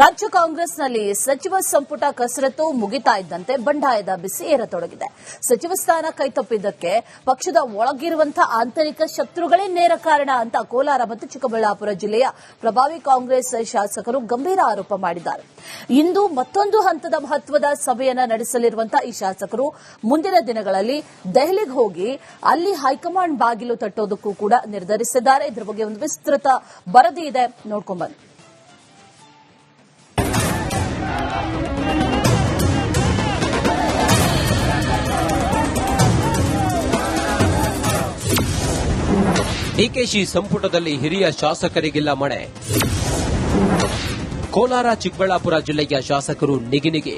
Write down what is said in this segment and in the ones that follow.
ರಾಜ್ಯ ಕಾಂಗ್ರೆಸ್ನಲ್ಲಿ ಸಚಿವ ಸಂಪುಟ ಕಸರತ್ತು ಮುಗಿತಾ ಇದ್ದಂತೆ ಬಂಡಾಯದ ಬಿಸಿ ಏರತೊಡಗಿದೆ. ಸಚಿವ ಸ್ಥಾನ ಕೈತಪ್ಪಿದ್ದಕ್ಕೆ ಪಕ್ಷದ ಒಳಗಿರುವಂತಹ ಆಂತರಿಕ ಶತ್ರುಗಳೇ ನೇರ ಕಾರಣ ಅಂತ ಕೋಲಾರ ಮತ್ತು ಚಿಕ್ಕಬಳ್ಳಾಪುರ ಜಿಲ್ಲೆಯ ಪ್ರಭಾವಿ ಕಾಂಗ್ರೆಸ್ ಶಾಸಕರು ಗಂಭೀರ ಆರೋಪ ಮಾಡಿದ್ದಾರೆ. ಇಂದು ಮತ್ತೊಂದು ಹಂತದ ಮಹತ್ವದ ಸಭೆಯನ್ನ ನಡೆಸಲಿರುವಂತಹ ಈ ಶಾಸಕರು ಮುಂದಿನ ದಿನಗಳಲ್ಲಿ ದೆಹಲಿಗೆ ಹೋಗಿ ಅಲ್ಲಿ ಹೈಕಮಾಂಡ್ ಬಾಗಿಲು ತಟ್ಟೋದಕ್ಕೂ ಕೂಡ ನಿರ್ಧರಿಸಿದ್ದಾರೆ. ಇದರ ಬಗ್ಗೆ ಒಂದು ವಿಸ್ತೃತ ವರದಿ ಇದೆ, ನೋಡ್ಕೊಂಡ್ಬನ್ನಿ. ಡಿಕೆಶಿ ಸಂಪುಟದಲ್ಲಿ ಹಿರಿಯ ಶಾಸಕರಿಗಿಲ್ಲ ಮಣೆ. ಕೋಲಾರ ಚಿಕ್ಕಬಳ್ಳಾಪುರ ಜಿಲ್ಲೆಯ ಶಾಸಕರು ನಿಗಿನಿಗೆ.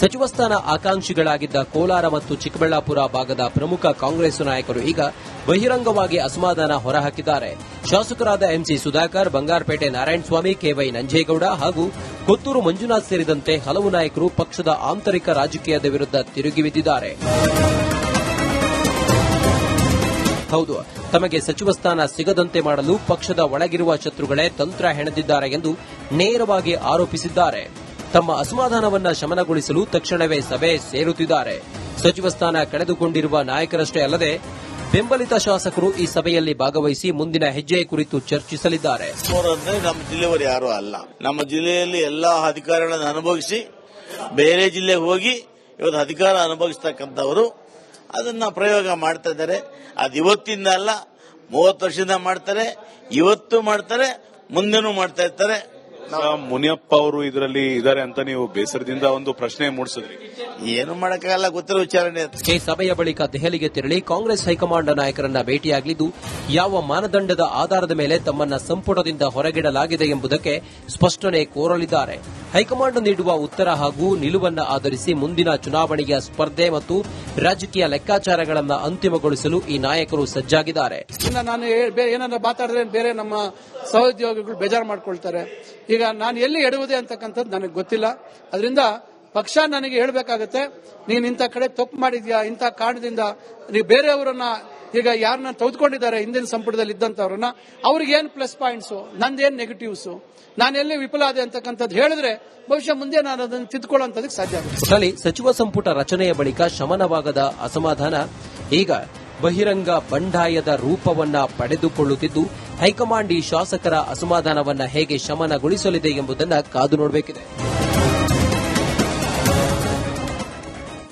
ಸಚಿವ ಸ್ಥಾನ ಆಕಾಂಕ್ಷಿಗಳಾಗಿದ್ದ ಕೋಲಾರ ಮತ್ತು ಚಿಕ್ಕಬಳ್ಳಾಪುರ ಭಾಗದ ಪ್ರಮುಖ ಕಾಂಗ್ರೆಸ್ ನಾಯಕರು ಈಗ ಬಹಿರಂಗವಾಗಿ ಅಸಮಾಧಾನ ಹೊರಹಾಕಿದ್ದಾರೆ. ಶಾಸಕರಾದ ಎಂಸಿ ಸುಧಾಕರ್, ಬಂಗಾರಪೇಟೆ ನಾರಾಯಣಸ್ವಾಮಿ, ಕೆವೈ ನಂಜೇಗೌಡ ಹಾಗೂ ಕೊತ್ತೂರು ಮಂಜುನಾಥ್ ಸೇರಿದಂತೆ ಹಲವು ನಾಯಕರು ಪಕ್ಷದ ಆಂತರಿಕ ರಾಜಕೀಯದ ವಿರುದ್ಧ ತಿರುಗಿಬಿದ್ದಿದ್ದಾರೆ. ಹೌದು, ತಮಗೆ ಸಚಿವ ಸ್ಥಾನ ಸಿಗದಂತೆ ಮಾಡಲು ಪಕ್ಷದ ಒಳಗಿರುವ ಶತ್ರುಗಳೇ ತಂತ್ರ ಹೆಣೆದಿದ್ದಾರೆ ಎಂದು ನೇರವಾಗಿ ಆರೋಪಿಸಿದ್ದಾರೆ. ತಮ್ಮ ಅಸಮಾಧಾನವನ್ನ ಶಮನಗೊಳಿಸಲು ತಕ್ಷಣವೇ ಸಭೆ ಸೇರುತ್ತಿದ್ದಾರೆ. ಸಚಿವ ಸ್ಥಾನ ಕಳೆದುಕೊಂಡಿರುವ ನಾಯಕರಷ್ಟೇ ಅಲ್ಲದೆ ಬೆಂಬಲಿತ ಶಾಸಕರು ಈ ಸಭೆಯಲ್ಲಿ ಭಾಗವಹಿಸಿ ಮುಂದಿನ ಹೆಜ್ಜೆ ಕುರಿತು ಚರ್ಚಿಸಲಿದ್ದಾರೆ. ನಮ್ಮ ಜಿಲ್ಲೆಯವರು ಯಾರು ಅಲ್ಲ. ನಮ್ಮ ಜಿಲ್ಲೆಯಲ್ಲಿ ಎಲ್ಲಾ ಅಧಿಕಾರಗಳನ್ನು ಅನುಭವಿಸಿ ಬೇರೆ ಜಿಲ್ಲೆಗೆ ಹೋಗಿ ಇವತ್ತು ಅಧಿಕಾರ ಅನುಭವಿಸತಕ್ಕಂಥವರು ಅದನ್ನ ಪ್ರಯೋಗ ಮಾಡ್ತಾ ಇದ್ದಾರೆ. ಅದು ಇವತ್ತಿಂದ ಅಲ್ಲ, 30 ವರ್ಷದಿಂದ ಮಾಡ್ತಾರೆ, ಇವತ್ತು ಮಾಡ್ತಾರೆ, ಮುಂದೆನೂ ಮಾಡ್ತಾ ಇರ್ತಾರೆ. ಮುನಿಯಪ್ಪ ಅವರು ಇದರಲ್ಲಿ ಇದ್ದಾರೆ ಅಂತ ನೀವು ಬೇಸರದಿಂದ ಒಂದು ಪ್ರಶ್ನೆ ಮೂಡಿಸಿದ್ರಿ. ಏನು ಮಾಡಕ್ಕಾಗಲ್ಲ, ಗೊತ್ತಿರೋ ವಿಚಾರಣೆ. ಈ ಸಭೆಯ ಬಳಿಕ ದೆಹಲಿಗೆ ತೆರಳಿ ಕಾಂಗ್ರೆಸ್ ಹೈಕಮಾಂಡ್ ನಾಯಕರನ್ನ ಭೇಟಿಯಾಗಲಿದ್ದು ಯಾವ ಮಾನದಂಡದ ಆಧಾರದ ಮೇಲೆ ತಮ್ಮನ್ನ ಸಂಪುಟದಿಂದ ಹೊರಗಿಡಲಾಗಿದೆ ಎಂಬುದಕ್ಕೆ ಸ್ಪಷ್ಟನೆ ಕೋರಲಿದ್ದಾರೆ. ಹೈಕಮಾಂಡ್ ನೀಡುವ ಉತ್ತರ ಹಾಗೂ ನಿಲುವನ್ನ ಆಧರಿಸಿ ಮುಂದಿನ ಚುನಾವಣೆಯ ಸ್ಪರ್ಧೆ ಮತ್ತು ರಾಜಕೀಯ ಲೆಕ್ಕಾಚಾರಗಳನ್ನು ಅಂತಿಮಗೊಳಿಸಲು ಈ ನಾಯಕರು ಸಜ್ಜಾಗಿದ್ದಾರೆ. ನಾನು ಏನಾದ್ರು ಮಾತಾಡಿದ್ರೆ ಬೇರೆ ನಮ್ಮ ಸಹೋದ್ಯೋಗಿಗಳು ಬೇಜಾರು ಮಾಡ್ಕೊಳ್ತಾರೆ. ಈಗ ನಾನು ಎಲ್ಲಿ ಎಡುವುದೇ ಅಂತಕ್ಕಂಥದ್ದು ನನಗೆ ಗೊತ್ತಿಲ್ಲ. ಅದರಿಂದ ಪಕ್ಷ ನನಗೆ ಹೇಳಬೇಕಾಗತ್ತೆ, ನೀನು ಇಂಥ ಕಡೆ ತಪ್ಪು ಮಾಡಿದ್ಯಾ, ಇಂಥ ಕಾರಣದಿಂದ ನೀವು ಬೇರೆಯವರನ್ನ ಈಗ ಯಾರನ್ನ ತೆಗೆದುಕೊಂಡಿದ್ದಾರೆ ಹಿಂದಿನ ಸಂಪುಟದಲ್ಲಿ ಇದ್ದಂಥವ್ರನ್ನ, ಅವ್ರಿಗೆ ಏನ್ ಪ್ಲಸ್ ಪಾಯಿಂಟ್ಸ್, ನಂದೇನ್ ನೆಗೆಟಿವ್ಸ್, ನಾನೆಲ್ಲಿ ವಿಫಲ ಆದೆ ಅಂತಕ್ಕಂಥದ್ದು ಹೇಳಿದ್ರೆ ಬಹುಶಃ ಮುಂದೆ ನಾನು ಅದನ್ನು ತಿದ್ದುಕೊಳ್ಳುವಂತದಕ್ಕೆ ಸಾಧ್ಯ ಆಗುತ್ತೆ. ಸಚಿವ ಸಂಪುಟ ರಚನೆಯ ಬಳಿಕ ಶಮನವಾಗದ ಅಸಮಾಧಾನ ಈಗ ಬಹಿರಂಗ ಬಂಡಾಯದ ರೂಪವನ್ನ ಪಡೆದುಕೊಳ್ಳುತ್ತಿದ್ದು, ಹೈಕಮಾಂಡ್ ಈ ಶಾಸಕರ ಅಸಮಾಧಾನವನ್ನ ಹೇಗೆ ಶಮನಗೊಳಿಸಲಿದೆ ಎಂಬುದನ್ನು ಕಾದು ನೋಡಬೇಕಿದೆ.